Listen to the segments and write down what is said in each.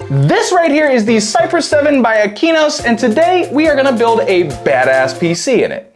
This right here is the Cypress 7 by Okinos, and today we are gonna build a badass PC in it.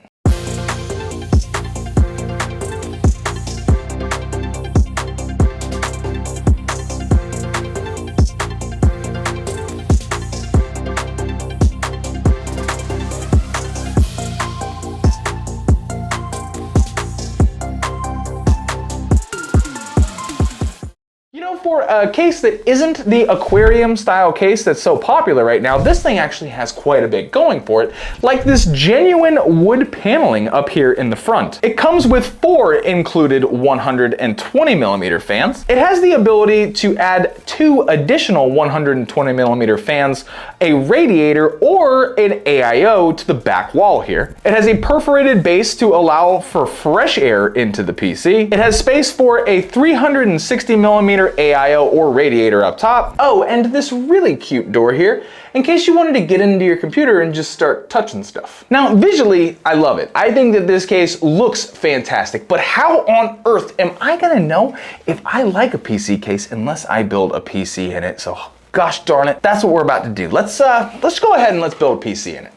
For a case that isn't the aquarium style case that's so popular right now, this thing actually has quite a bit going for it, like this genuine wood paneling up here in the front. It comes with 4 included 120mm fans. It has the ability to add 2 additional 120mm fans, a radiator, or an AIO to the back wall here. It has a perforated base to allow for fresh air into the PC. It has space for a 360mm AIO or radiator up top. Oh, and this really cute door here, in case you wanted to get into your computer and just start touching stuff. Now, visually, I love it. I think that this case looks fantastic, but how on earth am I gonna know if I like a PC case unless I build a PC in it? So, gosh darn it, that's what we're about to do. Let's go ahead and let's build a PC in it.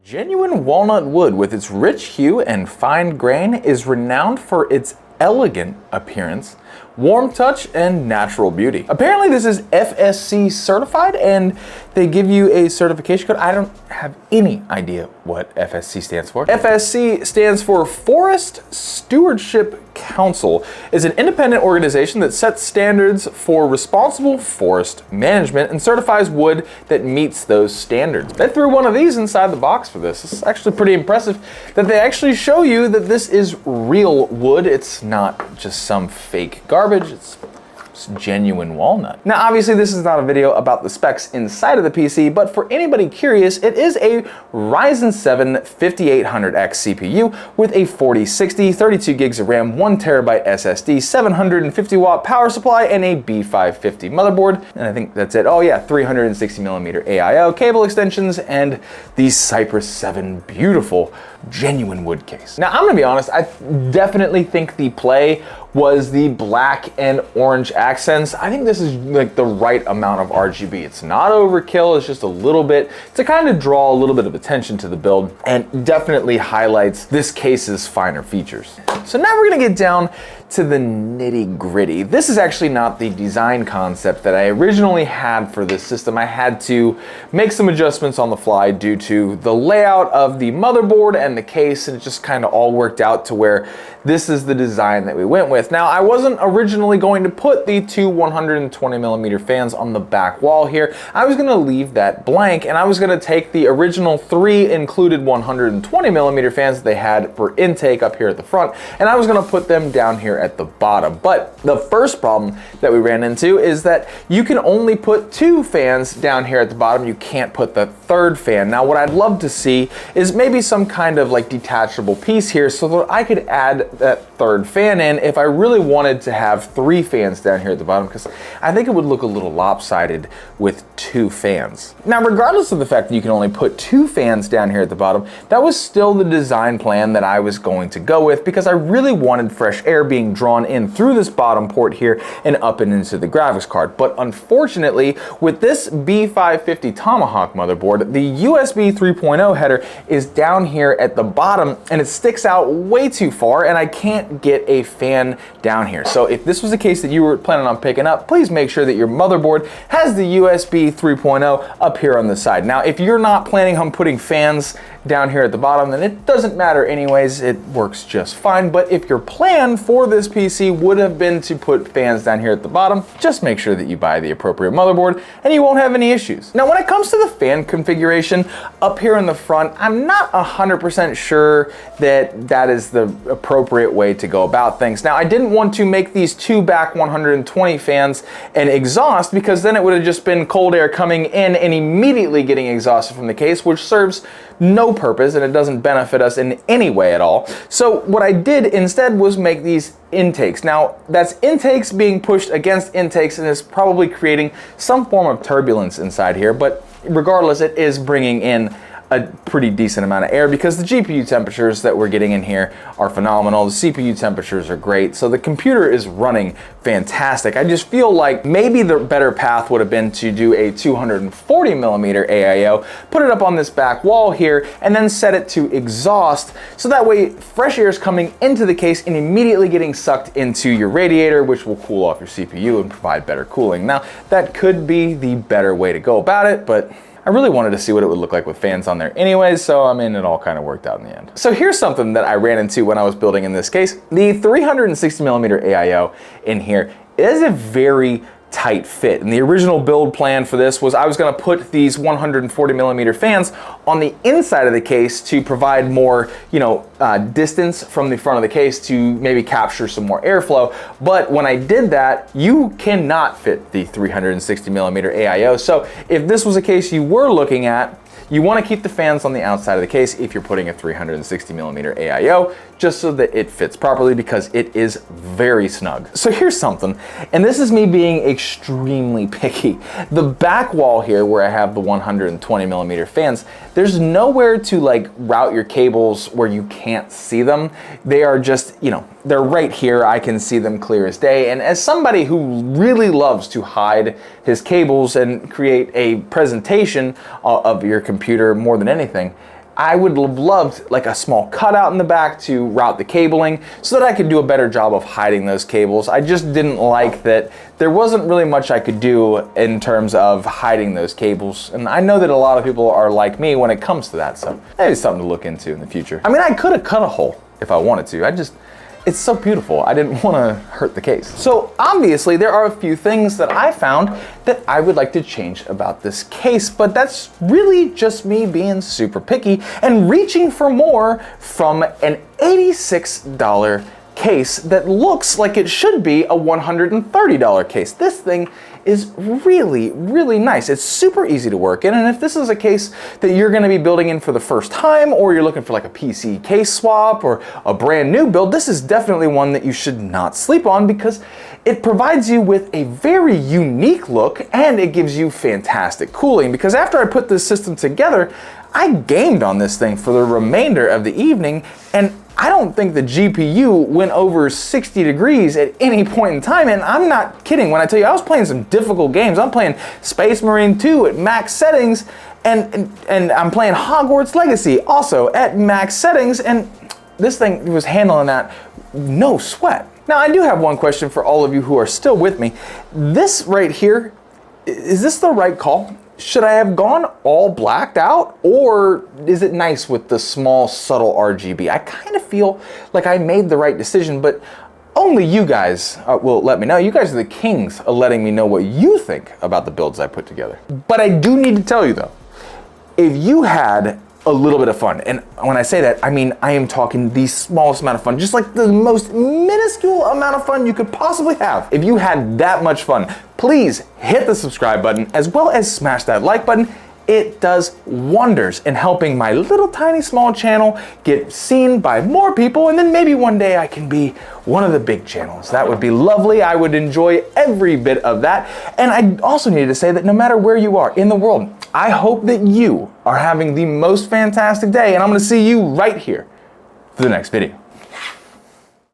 Genuine walnut wood with its rich hue and fine grain is renowned for its elegant appearance, warm touch, and natural beauty. Apparently this is FSC certified and they give you a certification code. I don't have any idea what FSC stands for. FSC stands for Forest Stewardship Council. It's an independent organization that sets standards for responsible forest management and certifies wood that meets those standards. They threw one of these inside the box for this. It's actually pretty impressive that they actually show you that this is real wood. It's not just some fake garbage. It's genuine walnut. Now obviously this is not a video about the specs inside of the PC, but for anybody curious, it is a Ryzen 7 5800X CPU with a 4060, 32 gigs of RAM, 1TB SSD, 750 watt power supply, and a B550 motherboard. And I think that's it. Oh yeah, 360mm AIO cable extensions, and the Cypress 7 beautiful genuine wood case. Now, I'm gonna be honest, I definitely think the play was the black and orange accents. I think this is like the right amount of RGB. It's not overkill, it's just a little bit to kind of draw a little bit of attention to the build, and definitely highlights this case's finer features. So now we're gonna get down to the nitty gritty. This is actually not the design concept that I originally had for this system. I had to make some adjustments on the fly due to the layout of the motherboard and the case, and it just kind of all worked out to where this is the design that we went with. Now, I wasn't originally going to put the two 120mm fans on the back wall here. I was gonna leave that blank, and I was gonna take the original 3 included 120mm fans that they had for intake up here at the front, and I was gonna put them down here at the bottom. But the first problem that we ran into is that you can only put 2 fans down here at the bottom. You can't put the 3rd fan. Now, what I'd love to see is maybe some kind of like detachable piece here so that I could add that 3rd fan in if I really wanted to have 3 fans down here at the bottom, because I think it would look a little lopsided with 2 fans. Now, regardless of the fact that you can only put 2 fans down here at the bottom, that was still the design plan that I was going to go with, because I really wanted fresh air being drawn in through this bottom port here and up and into the graphics card. But unfortunately, with this B550 Tomahawk motherboard, the USB 3.0 header is down here at the bottom, and it sticks out way too far, and I can't get a fan down here. So if this was a case that you were planning on picking up, please make sure that your motherboard has the USB 3.0 up here on the side. Now, if you're not planning on putting fans down here at the bottom, then it doesn't matter anyways, it works just fine. But if your plan for this PC would have been to put fans down here at the bottom, just make sure that you buy the appropriate motherboard and you won't have any issues. Now, when it comes to the fan configuration up here in the front, I'm not 100% sure that that is the appropriate way to go about things. Now, I didn't want to make these 2 back 120 fans an exhaust, because then it would have just been cold air coming in and immediately getting exhausted from the case, which serves no purpose and it doesn't benefit us in any way at all. So what I did instead was make these intakes. Now, that's intakes being pushed against intakes, and is probably creating some form of turbulence inside here, but regardless, it is bringing in a pretty decent amount of air, because the GPU temperatures that we're getting in here are phenomenal. The CPU temperatures are great, so the computer is running fantastic. I just feel like maybe the better path would have been to do a 240mm AIO, put it up on this back wall here, and then set it to exhaust, so that way fresh air is coming into the case and immediately getting sucked into your radiator, which will cool off your CPU and provide better cooling. Now, that could be the better way to go about it, but I really wanted to see what it would look like with fans on there anyways, so I mean, it all kind of worked out in the end. So here's something that I ran into when I was building in this case. The 360mm AIO in here is a very tight fit. And the original build plan for this was I was going to put these 140mm fans on the inside of the case to provide more, distance from the front of the case to maybe capture some more airflow. But when I did that, you cannot fit the 360mm AIO. So if this was a case you were looking at, you want to keep the fans on the outside of the case if you're putting a 360mm AIO, just so that it fits properly, because it is very snug. So here's something, and this is me being extremely picky. The back wall here, where I have the 120mm fans, there's nowhere to like route your cables where you can't see them. They are just, they're right here. I can see them clear as day. And as somebody who really loves to hide his cables and create a presentation of your computer more than anything, I would have loved like a small cutout in the back to route the cabling so that I could do a better job of hiding those cables. I just didn't like that there wasn't really much I could do in terms of hiding those cables. And I know that a lot of people are like me when it comes to that, so maybe something to look into in the future. I mean, I could have cut a hole if I wanted to. It's so beautiful. I didn't want to hurt the case. So obviously there are a few things that I found that I would like to change about this case, but that's really just me being super picky and reaching for more from an $86 case that looks like it should be a $130 case. This thing is really, really nice. It's super easy to work in, and if this is a case that you're gonna be building in for the first time, or you're looking for like a PC case swap or a brand new build, this is definitely one that you should not sleep on, because it provides you with a very unique look and it gives you fantastic cooling. Because after I put this system together, I gamed on this thing for the remainder of the evening, and I don't think the GPU went over 60 degrees at any point in time, and I'm not kidding when I tell you I was playing some difficult games. I'm playing Space Marine 2 at max settings, and I'm playing Hogwarts Legacy also at max settings, and this thing was handling that no sweat. Now, I do have one question for all of you who are still with me. This right here, is this the right call? Should I have gone all blacked out, or is it nice with the small, subtle RGB? I kind of feel like I made the right decision, but only you guys will let me know. You guys are the kings of letting me know what you think about the builds I put together. But I do need to tell you though, if you had a little bit of fun, and when I say that, I mean I am talking the smallest amount of fun, just like the most minuscule amount of fun you could possibly have. If you had that much fun, please hit the subscribe button as well as smash that like button. It does wonders in helping my little tiny small channel get seen by more people, and then maybe one day I can be one of the big channels. That would be lovely. I would enjoy every bit of that. And I also needed to say that no matter where you are in the world, I hope that you are having the most fantastic day, and I'm gonna see you right here for the next video.